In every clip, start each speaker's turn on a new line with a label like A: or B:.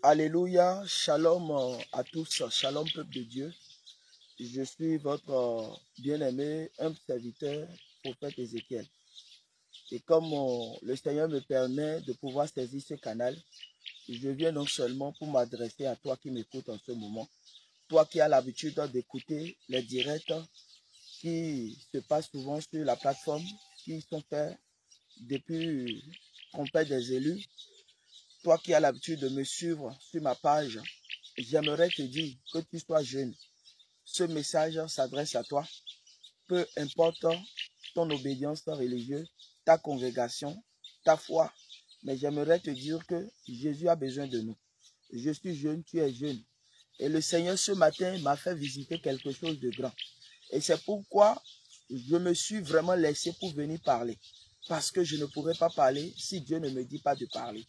A: Alléluia, shalom à tous, shalom peuple de Dieu. Je suis votre bien-aimé, humble serviteur, prophète Ézéchiel. Et comme le Seigneur me permet de pouvoir saisir ce canal, je viens non seulement pour m'adresser à toi qui m'écoutes en ce moment, toi qui as l'habitude d'écouter les directs qui se passent souvent sur la plateforme, qui sont faits depuis Trompette des élus, toi qui as l'habitude de me suivre sur ma page, j'aimerais te dire que tu sois jeune. Ce message s'adresse à toi. Peu importe ton obédience religieuse, ta congrégation, ta foi, mais j'aimerais te dire que Jésus a besoin de nous. Je suis jeune, tu es jeune. Et le Seigneur ce matin m'a fait visiter quelque chose de grand. Et c'est pourquoi je me suis vraiment laissé pour venir parler. Parce que je ne pourrais pas parler si Dieu ne me dit pas de parler.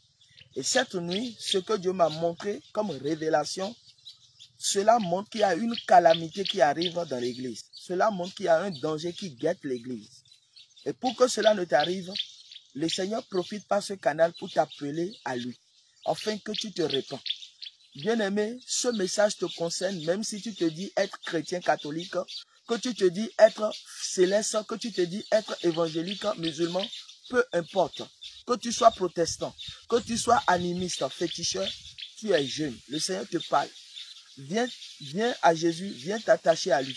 A: Et cette nuit, ce que Dieu m'a montré comme révélation, cela montre qu'il y a une calamité qui arrive dans l'église. Cela montre qu'il y a un danger qui guette l'église. Et pour que cela ne t'arrive, le Seigneur profite par ce canal pour t'appeler à lui, afin que tu te répands. Bien-aimé, ce message te concerne même si tu te dis être chrétien catholique, que tu te dis être céleste, que tu te dis être évangélique, musulman, peu importe. Que tu sois protestant, que tu sois animiste, féticheur, tu es jeune. Le Seigneur te parle. Viens à Jésus, viens t'attacher à lui.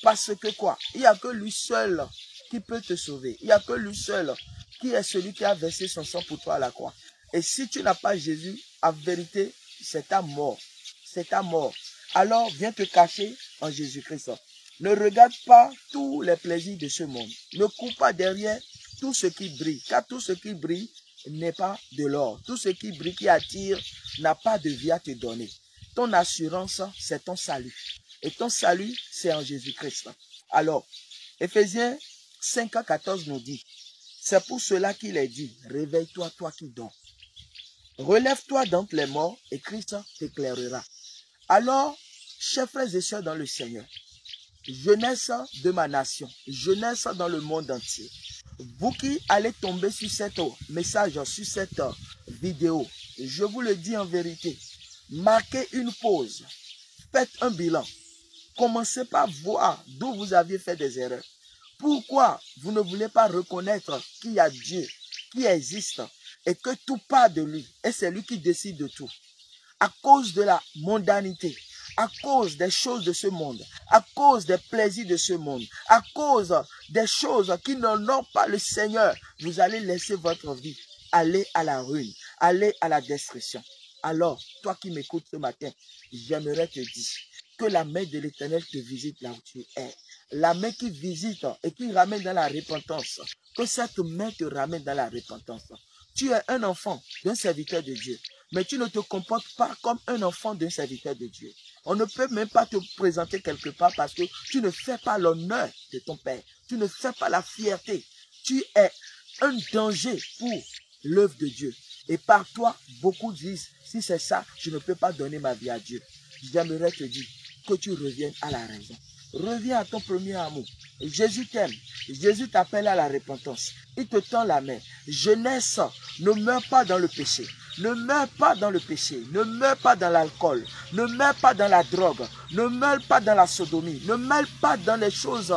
A: Parce que quoi? Il n'y a que lui seul qui peut te sauver. Il n'y a que lui seul qui est celui qui a versé son sang pour toi à la croix. Et si tu n'as pas Jésus, en vérité, c'est ta mort. C'est ta mort. Alors, viens te cacher en Jésus-Christ. Ne regarde pas tous les plaisirs de ce monde. Ne cours pas derrière tout ce qui brille. Car tout ce qui brille n'est pas de l'or. Tout ce qui brille, qui attire, n'a pas de vie à te donner. Ton assurance, c'est ton salut. Et ton salut, c'est en Jésus-Christ. Alors, Éphésiens 5:14 nous dit, c'est pour cela qu'il est dit, réveille-toi, toi qui dors. Relève-toi d'entre les morts et Christ t'éclairera. Alors, chers frères et sœurs dans le Seigneur, jeunesse de ma nation, jeunesse dans le monde entier, vous qui allez tomber sur cet message, sur cette vidéo, je vous le dis en vérité, marquez une pause, faites un bilan, commencez par voir d'où vous aviez fait des erreurs. Pourquoi vous ne voulez pas reconnaître qu'il y a Dieu, qui existe, et que tout part de lui, et c'est lui qui décide de tout. À cause de la mondanité, à cause des choses de ce monde, à cause des plaisirs de ce monde, à cause des choses qui n'honorent pas le Seigneur, vous allez laisser votre vie aller à la ruine, aller à la destruction. Alors, toi qui m'écoutes ce matin, j'aimerais te dire que la main de l'Éternel te visite là où tu es. La main qui visite et qui ramène dans la repentance. Que cette main te ramène dans la repentance. Tu es un enfant d'un serviteur de Dieu, mais tu ne te comportes pas comme un enfant d'un serviteur de Dieu. On ne peut même pas te présenter quelque part parce que tu ne fais pas l'honneur de ton Père. Tu ne fais pas la fierté. Tu es un danger pour l'œuvre de Dieu. Et par toi, beaucoup disent, si c'est ça, je ne peux pas donner ma vie à Dieu. J'aimerais te dire que tu reviennes à la raison. Reviens à ton premier amour. Jésus t'aime. Jésus t'appelle à la repentance. Il te tend la main. Jeunesse, ne meurs pas dans le péché. Ne meurs pas dans le péché. Ne meurs pas dans l'alcool. Ne meurs pas dans la drogue. Ne meurs pas dans la sodomie. Ne meurs pas dans les choses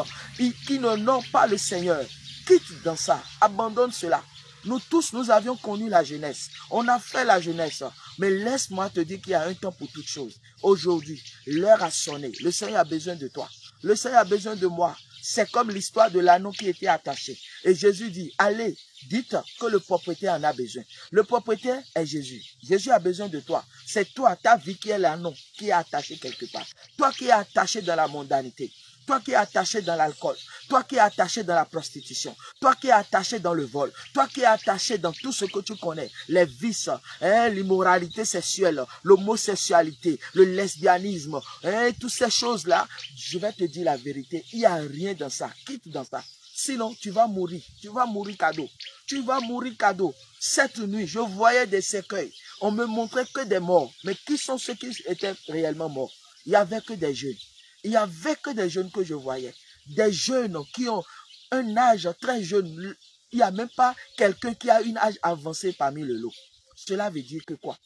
A: qui n'honorent pas le Seigneur. Quitte dans ça. Abandonne cela. Nous tous, nous avions connu la jeunesse. On a fait la jeunesse. Mais laisse-moi te dire qu'il y a un temps pour toutes choses. Aujourd'hui, l'heure a sonné. Le Seigneur a besoin de toi. Le Seigneur a besoin de moi. C'est comme l'histoire de l'anneau qui était attaché. Et Jésus dit, allez, dites que le propriétaire en a besoin. Le propriétaire est Jésus. Jésus a besoin de toi. C'est toi, ta vie qui est l'anneau, qui est attaché quelque part. Toi qui es attaché dans la mondanité. Toi qui es attaché dans l'alcool, toi qui es attaché dans la prostitution, toi qui es attaché dans le vol, toi qui es attaché dans tout ce que tu connais, les vices, l'immoralité sexuelle, l'homosexualité, le lesbianisme, toutes ces choses-là, je vais te dire la vérité, il n'y a rien dans ça, quitte dans ça. Sinon, tu vas mourir cadeau. Tu vas mourir cadeau. Cette nuit, je voyais des cercueils. On me montrait que des morts. Mais qui sont ceux qui étaient réellement morts? Il n'y avait que des jeunes. Il n'y avait que des jeunes que je voyais. Des jeunes qui ont un âge très jeune. Il n'y a même pas quelqu'un qui a un âge avancé parmi le lot. Cela veut dire que quoi?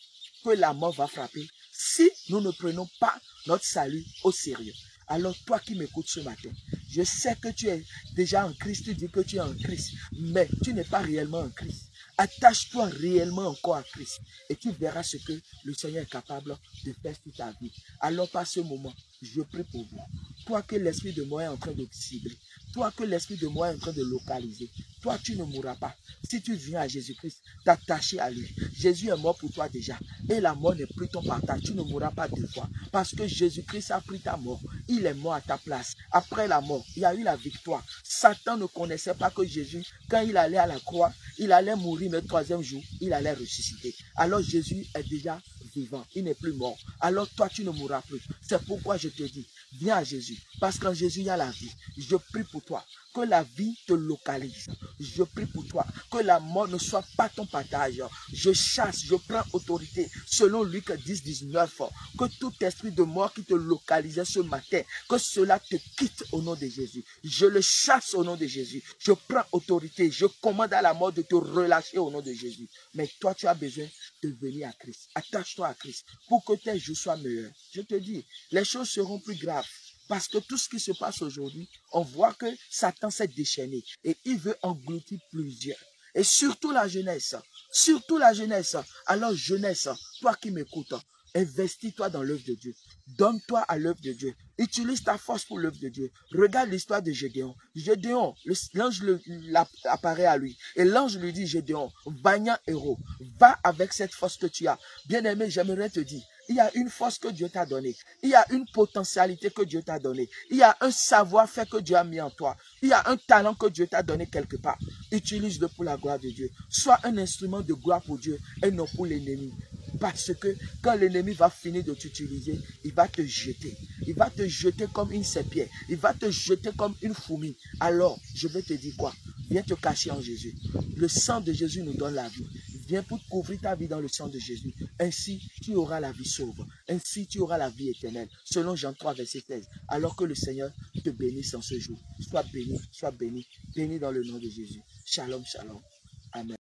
A: que la mort va frapper si nous ne prenons pas notre salut au sérieux. Alors toi qui m'écoutes ce matin, je sais que tu es déjà en Christ, tu dis que tu es en Christ, mais tu n'es pas réellement en Christ. Attache-toi réellement encore à Christ et tu verras ce que le Seigneur est capable de faire sur ta vie. Alors par ce moment, je prie pour vous. Toi que l'esprit de mort est en train de cibler, toi que l'esprit de mort est en train de localiser, toi tu ne mourras pas. Si tu viens à Jésus-Christ, t'attacher à lui. Jésus est mort pour toi déjà et la mort n'est plus ton partage. Tu ne mourras pas deux fois parce que Jésus-Christ a pris ta mort. Il est mort à ta place. Après la mort, il y a eu la victoire. Satan ne connaissait pas que Jésus, quand il allait à la croix, il allait mourir, mais le troisième jour, il allait ressusciter. Alors Jésus est déjà vivant, il n'est plus mort. Alors toi, tu ne mourras plus. C'est pourquoi je te dis, viens à Jésus, parce qu'en Jésus, il y a la vie. Je prie pour toi, que la vie te localise. Je prie pour toi, que la mort ne soit pas ton partage. Je chasse, je prends autorité, selon Luc 10, 19, que tout esprit de mort qui te localisait ce matin, que cela te quitte au nom de Jésus. Je le chasse au nom de Jésus. Je prends autorité, je commande à la mort de te relâcher au nom de Jésus. Mais toi, tu as besoin de venir à Christ. Attache-toi à Christ pour que tes jours soient meilleurs. Je te dis, les choses seront plus graves. Parce que tout ce qui se passe aujourd'hui, on voit que Satan s'est déchaîné et il veut engloutir plusieurs. Et surtout la jeunesse. Surtout la jeunesse. Alors jeunesse, toi qui m'écoutes, investis-toi dans l'œuvre de Dieu. Donne-toi à l'œuvre de Dieu. Utilise ta force pour l'œuvre de Dieu. Regarde l'histoire de Gédéon. Gédéon, l'ange apparaît à lui. Et l'ange lui dit, Gédéon, vaillant héros, va avec cette force que tu as. Bien-aimé, j'aimerais te dire, il y a une force que Dieu t'a donnée. Il y a une potentialité que Dieu t'a donnée. Il y a un savoir-faire que Dieu a mis en toi. Il y a un talent que Dieu t'a donné quelque part. Utilise-le pour la gloire de Dieu. Sois un instrument de gloire pour Dieu et non pour l'ennemi. Parce que quand l'ennemi va finir de t'utiliser, il va te jeter. Il va te jeter comme une serpillère. Il va te jeter comme une fourmi. Alors, je vais te dire quoi? Viens te cacher en Jésus. Le sang de Jésus nous donne la vie. Viens pour couvrir ta vie dans le sang de Jésus. Ainsi, tu auras la vie sauve. Ainsi, tu auras la vie éternelle. Selon Jean 3, verset 16. Alors que le Seigneur te bénisse en ce jour. Sois béni, béni dans le nom de Jésus. Shalom, shalom. Amen.